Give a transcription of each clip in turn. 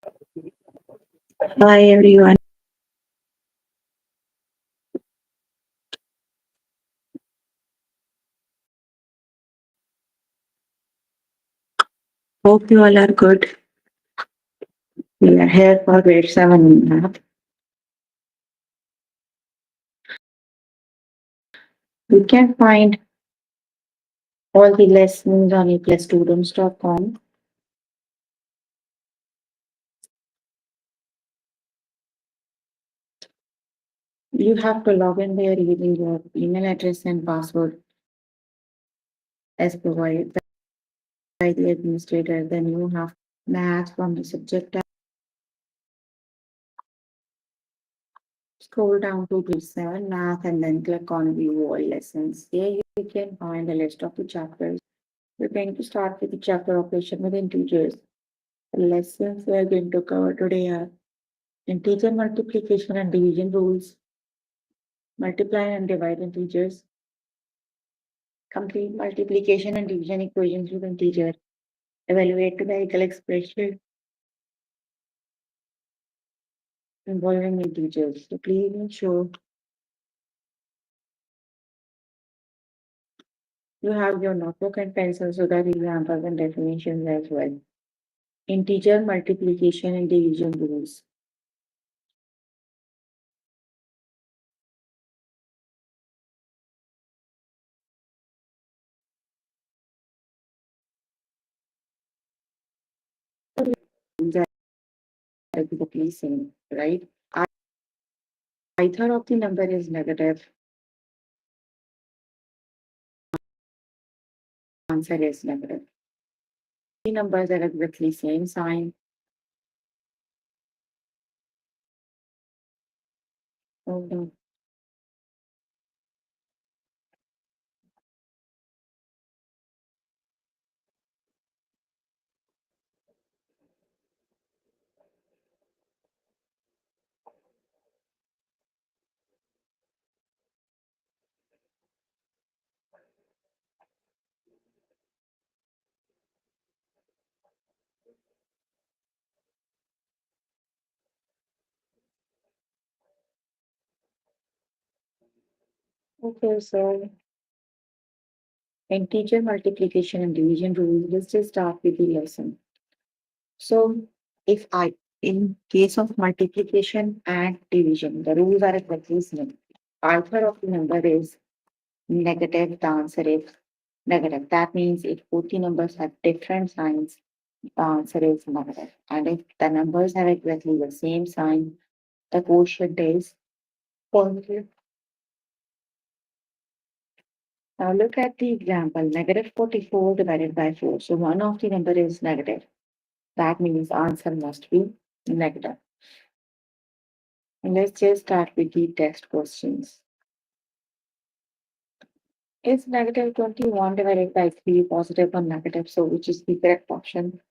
Hi everyone. Hope you all are good. We are here for grade 7 math. You can find all the lessons on aplusstudents.com. You have to log in there using your email address and password as provided by the administrator. Then you have math from the subject tab. Scroll down to grade 7 math and then click on view all lessons. Here you can find a list of the chapters. We're going to start with the chapter operation with integers. The lessons we are going to cover today are integer multiplication and division rules, multiply and divide integers, complete multiplication and division equations with integer, evaluate numerical expression involving integers. So please make sure you have your notebook and pencil so that examples and definitions as well. Integer multiplication and division rules. Rules are exactly same, right? Either of the number is negative, answer is negative. The numbers are exactly same sign. Hold on. Okay, so integer multiplication and division rules. Let's just start with the lesson. So, if I, in case of multiplication and division, the rules are exactly same. Alpha of the number is negative, the answer is negative. That means if both the numbers have different signs, the answer is negative. And if the numbers have exactly the same sign, the quotient is positive. Now look at the example, negative 44 divided by 4. So one of the number is negative. That means answer must be negative. And let's just start with the test questions. Is negative 21 divided by 3 positive or negative? So which is the correct option?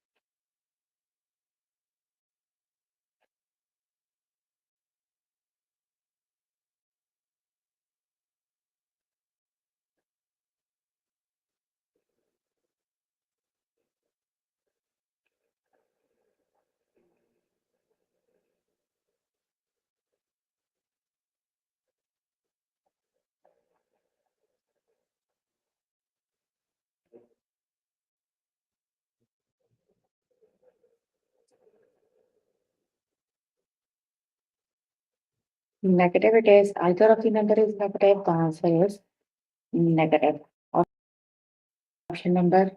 Negative it is. Either of the number is negative. The answer is negative. Option number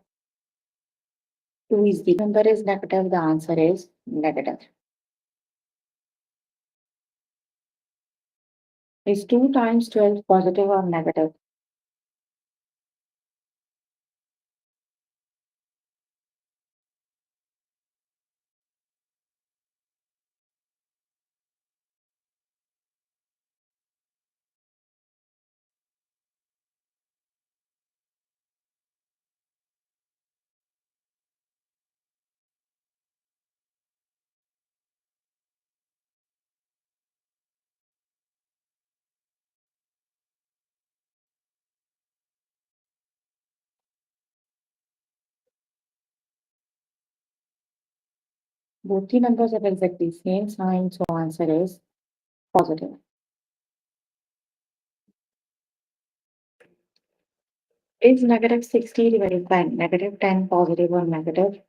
2 is the number is negative. The answer is negative. Is 2 times 12 positive or negative? Both the numbers have exactly same sign, so answer is positive. Is negative 60 divided by negative 10 positive or negative?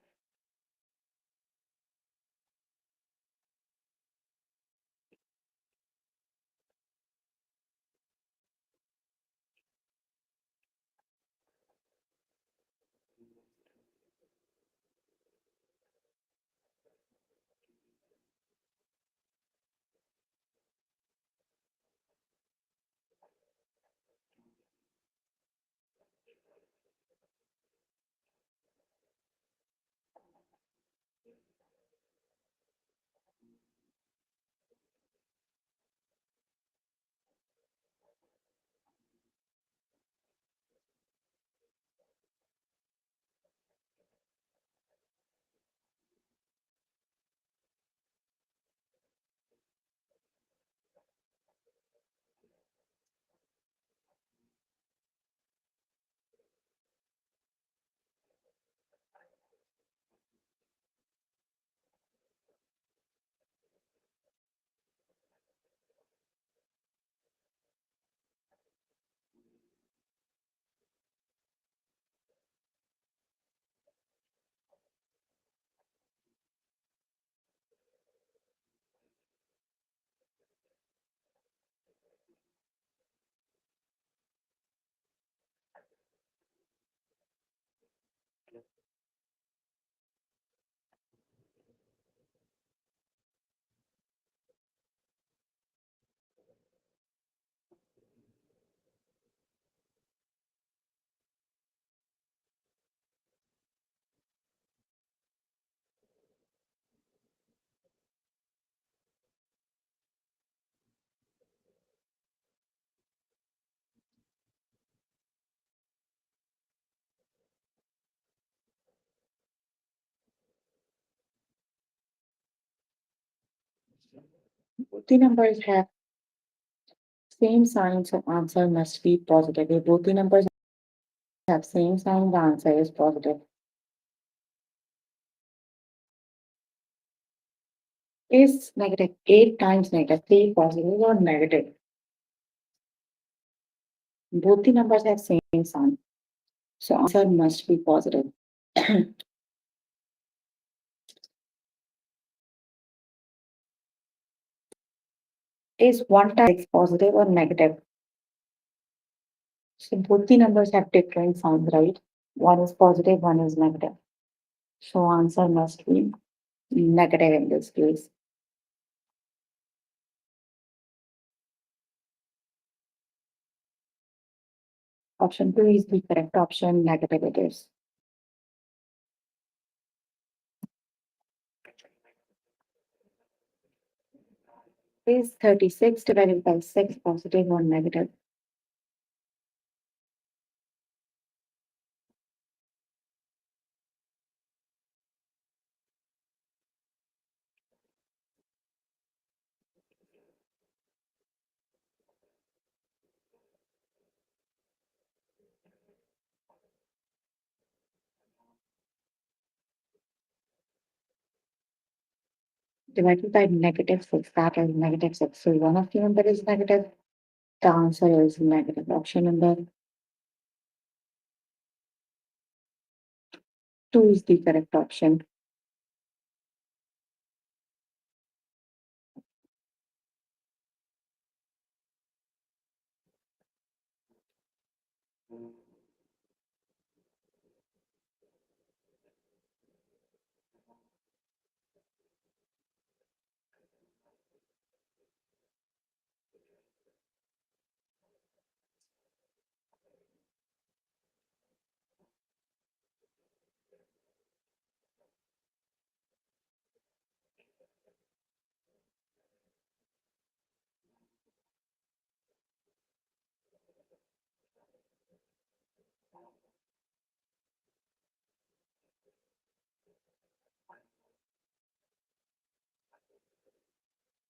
Both the numbers have same sign, so answer must be positive. If both the numbers have same sign, the answer is positive. Is negative 8 times negative 3 positive or negative? Both the numbers have same sign, so answer must be positive. Is 1 times 6 positive or negative? So both the numbers have different signs, right? One is positive, one is negative. So answer must be negative in this case. Option 2 is the correct option, negative it is. Is 36 divided by 6 positive or negative? Divided by negative 6, that is negative 6. So one of the number is negative. The answer is negative. Option number 2 is the correct option.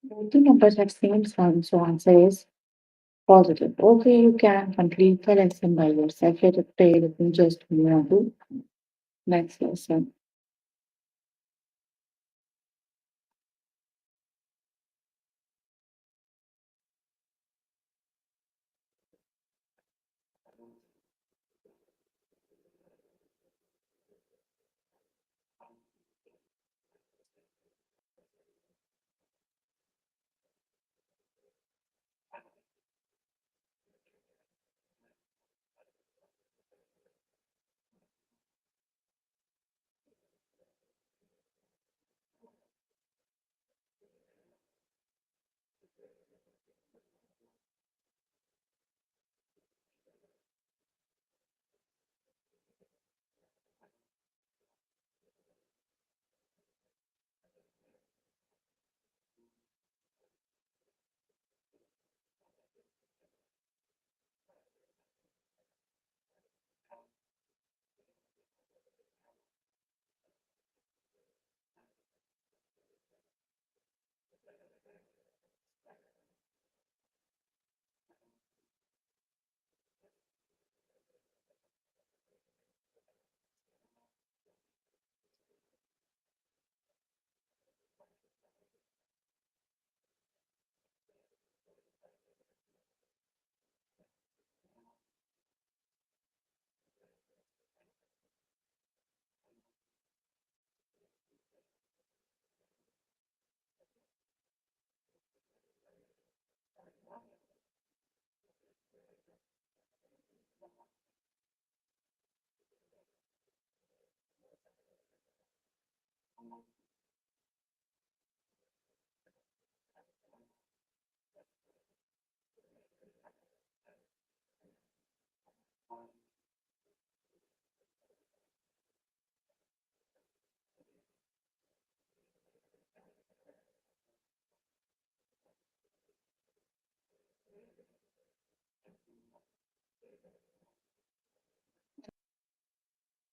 Both the numbers have same sign, so answer is positive. Okay, you can complete the lesson by yourself. Let it play. Let me just move on to next lesson.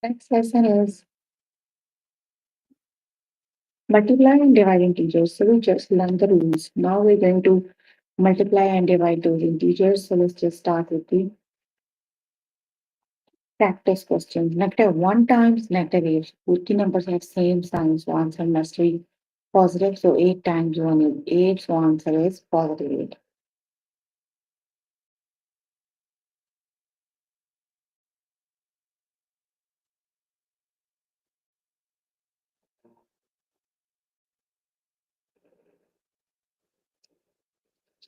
Next lesson is multiply and divide integers. So we just learned the rules. Now we're going to multiply and divide those integers. So let's just start with the practice question. Negative 1 times negative 8. Both the numbers have same sign, so answer must be positive. So 8 times 1 is 8, so answer is positive 8.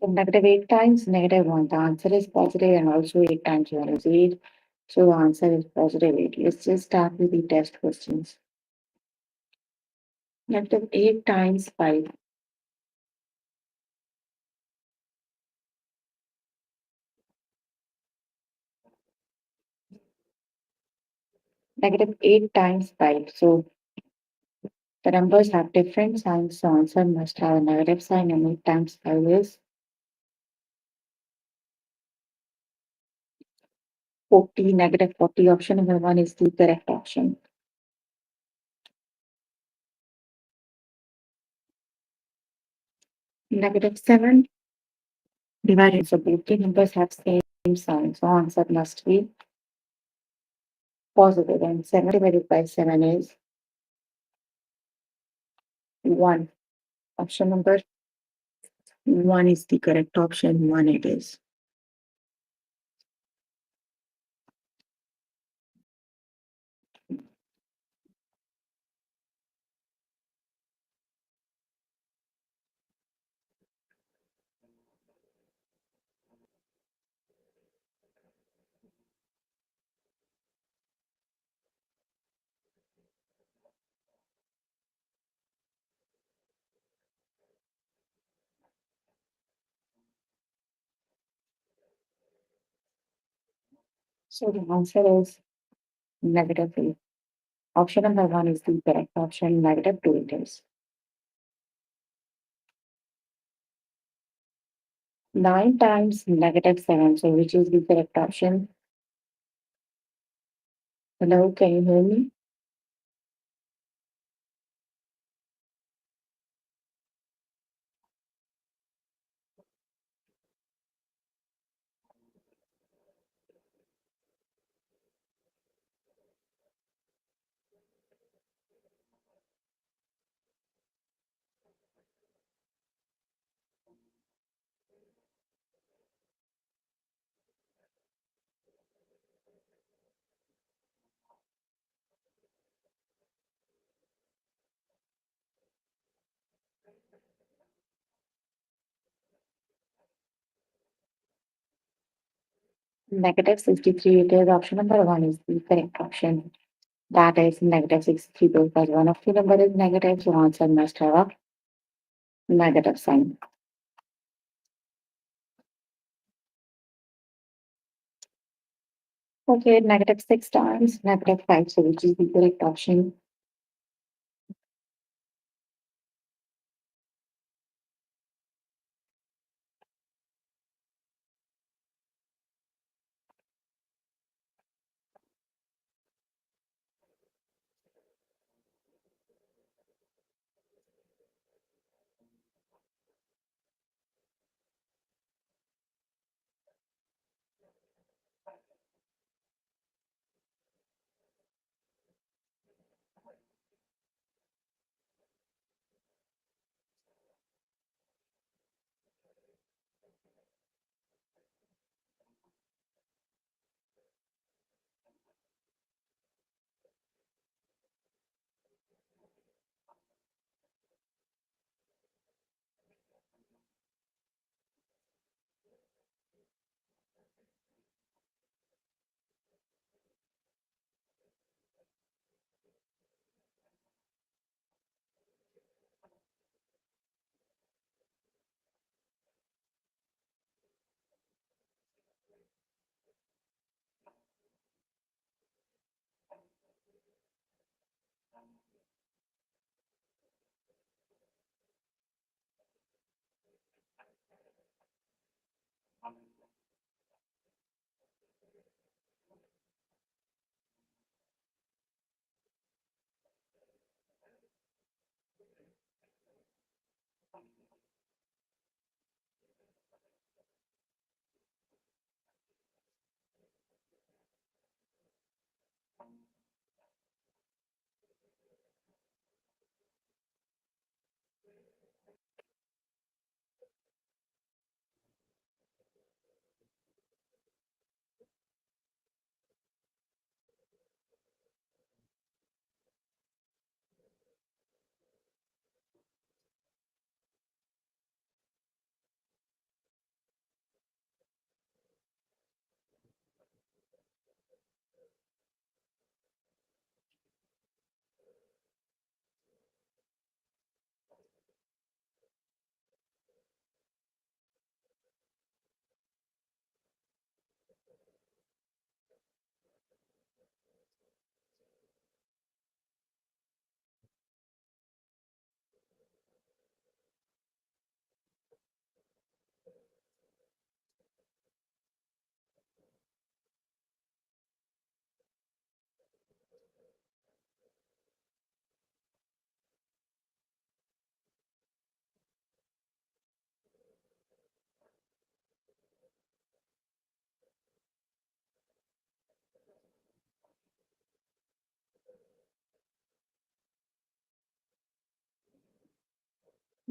So negative 8 times negative 1. The answer is positive and also 8 times 1 is 8. So the answer is positive 8. Let's just start with the test questions. Negative 8 times 5. Negative 8 times 5. So the numbers have different signs, so answer must have a negative sign, and 8 times 5 is 40. Negative 40. Option number 1 is the correct option. Negative 7 divided. So both the numbers have same sign, so answer must be positive. And 7 divided by 7 is 1. Option number 1 is the correct option. 1 it is. So the answer is negative 8. Option number 1 is the correct option. Negative 2 it is. 9 times negative 7. So which is the correct option? Hello, can you hear me? Negative 63 it is. Option number 1 is the correct option. That is negative 63 because one of the number is negative, so answer must have a negative sign. Okay, negative 6 times negative 5, so which is the correct option?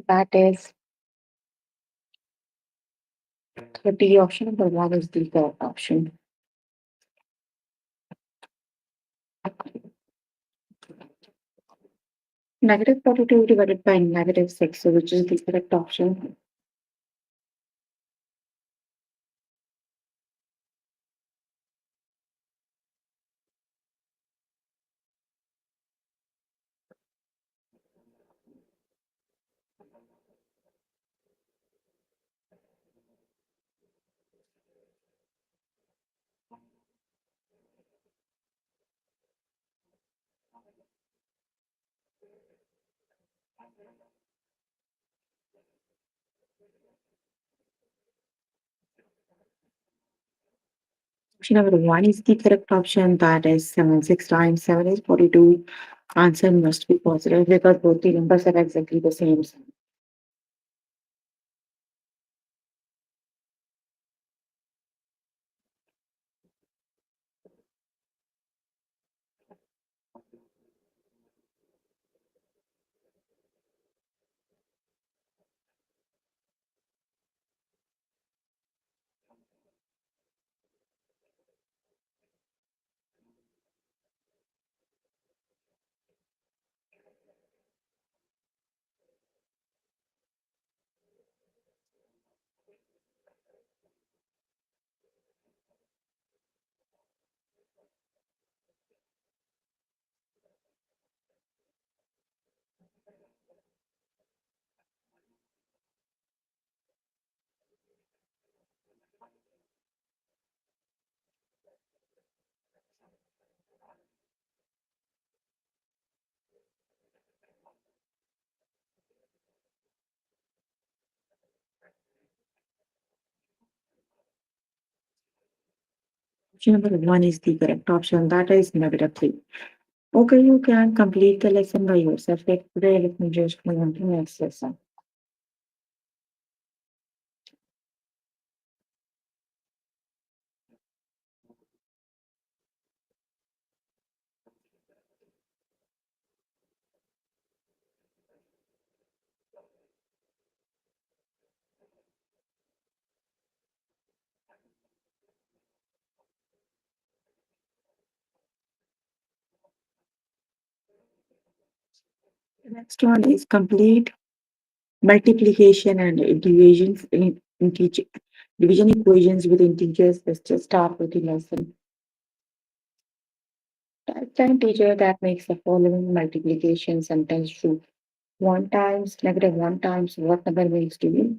That is 30. Option number one is the correct option. Negative 42 divided by negative 6, so which is the correct option? Option number one is the correct option. That is 7. 6 times 7 is 42. Answer must be positive because both the numbers are exactly the same. Option number one is the correct option. That is negative 3. Okay, you can complete the lesson by yourself. Like today, let me just move on to the next lesson. The next one is complete multiplication and divisions in division equations with integers. Let's just start with the lesson. Type time teacher that makes the following multiplication sentence true. 1 times negative 1 times what number makes to be?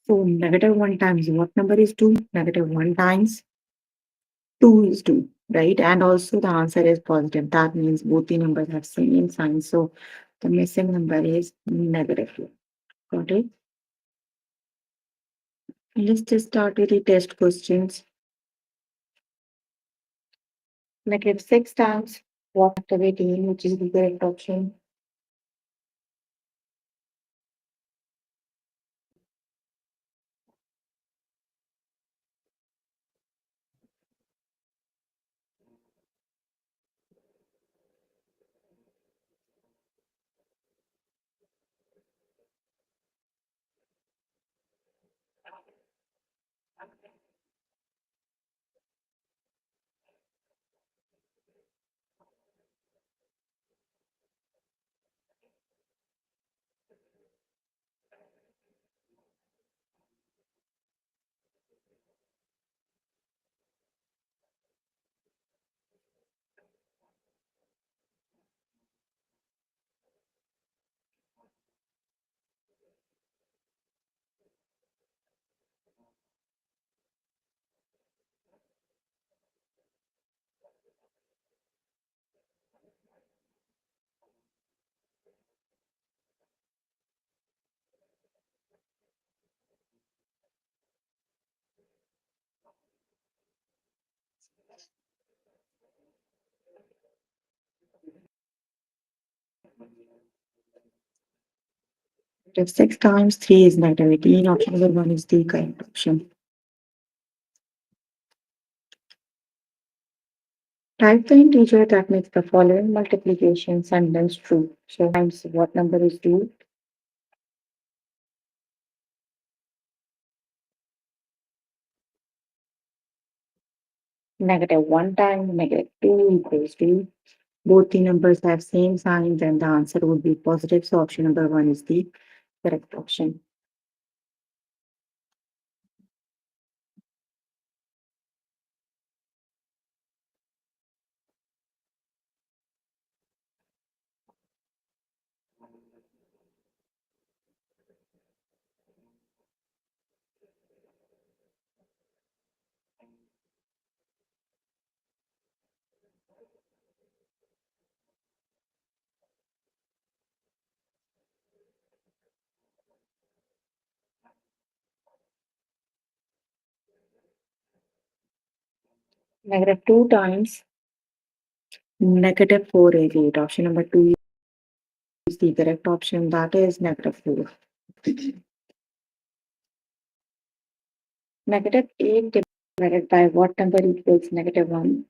So negative 1 times what number is 2? Negative 1 times 2 is 2, right? And also the answer is positive. That means both the numbers have same sign. So the missing number is negative 2. Got it? Let's just start with the test questions. Negative 6 times what after 18, which is the correct option. Negative 6 times 3 is negative 18. Option number 1 is the correct option. Type the integer that makes the following multiplication sentence true. So times what number is true? Negative 1 times negative 2 equals 2. Both the numbers have same sign, then the answer would be positive. So option number 1 is the correct option. Negative 2 times negative 4 is 8. Option number 2 is the correct option. That is negative 4. Negative 8 divided by what number equals negative 1?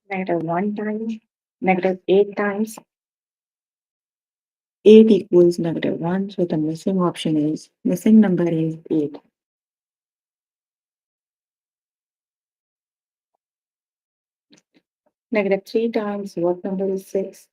Negative 1 times negative 8 times 8 equals negative 1. So the missing number is 8. Negative 3 times what number is 6?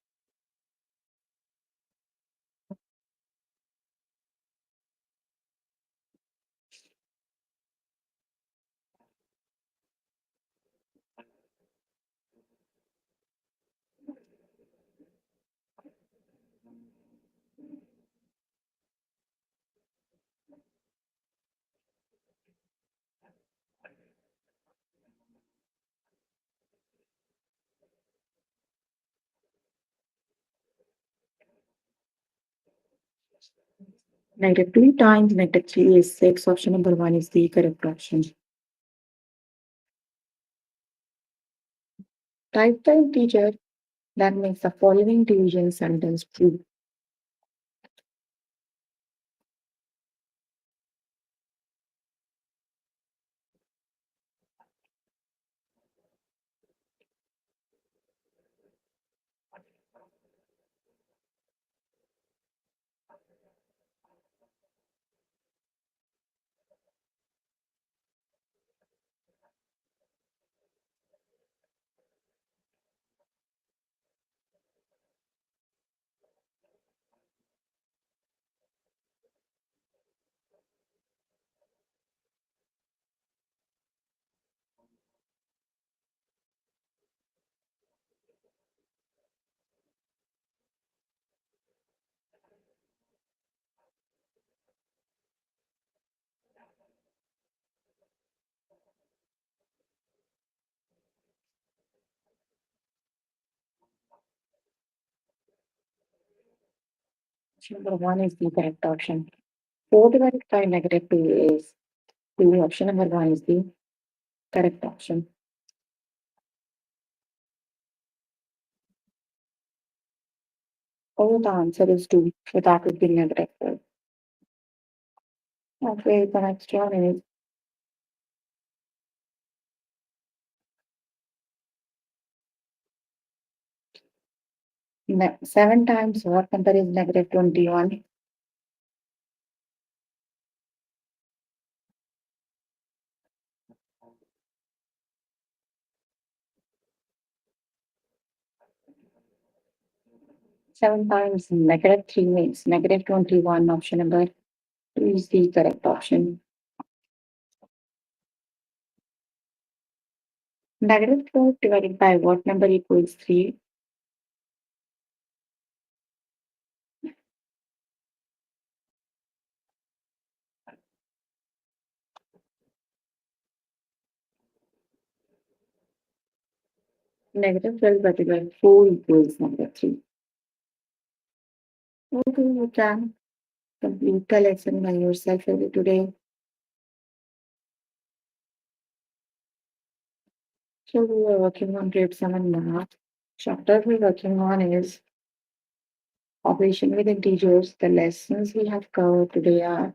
Negative 2 times negative 3 is 6. Option number 1 is the correct option. Type the integer that makes the following division sentence true. Option number 1 is the correct option. 4 divided by negative 2 is 2. Option number 1 is the correct option. Oh, the answer is 2. So that would be negative 4. Okay, the next one is 7 times what number is negative 21? 7 times negative 3 means negative 21. Option number 2 is the correct option. Negative 4 divided by what number equals 3? Negative 12 divided by 4 equals negative 3. Okay, you can complete the lesson by yourself every today. So we are working on grade 7 math. Chapter we're working on is operation with integers. The lessons we have covered today are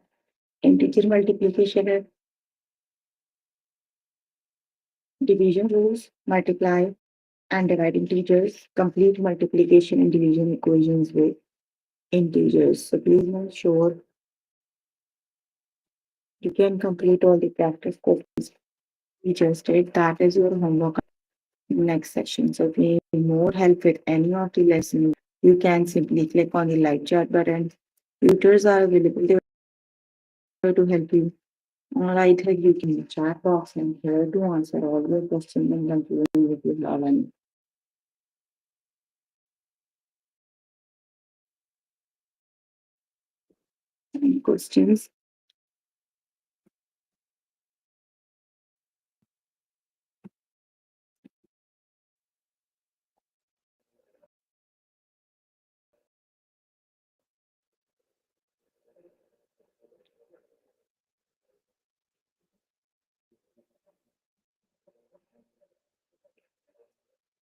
integer multiplication, division rules, multiply and divide integers, complete multiplication and division equations with integers. So please make sure you can complete all the practice questions we just did. That is your homework in the next session. So if you need more help with any of the lessons, you can simply click on the live chat button. Tutors are available there to help you. Or either you can use chat box and here to answer all your questions and conclude with your learning. Any questions?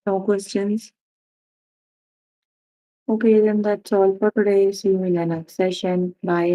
No questions? Okay, then that's all for today. See you in the next session. Bye.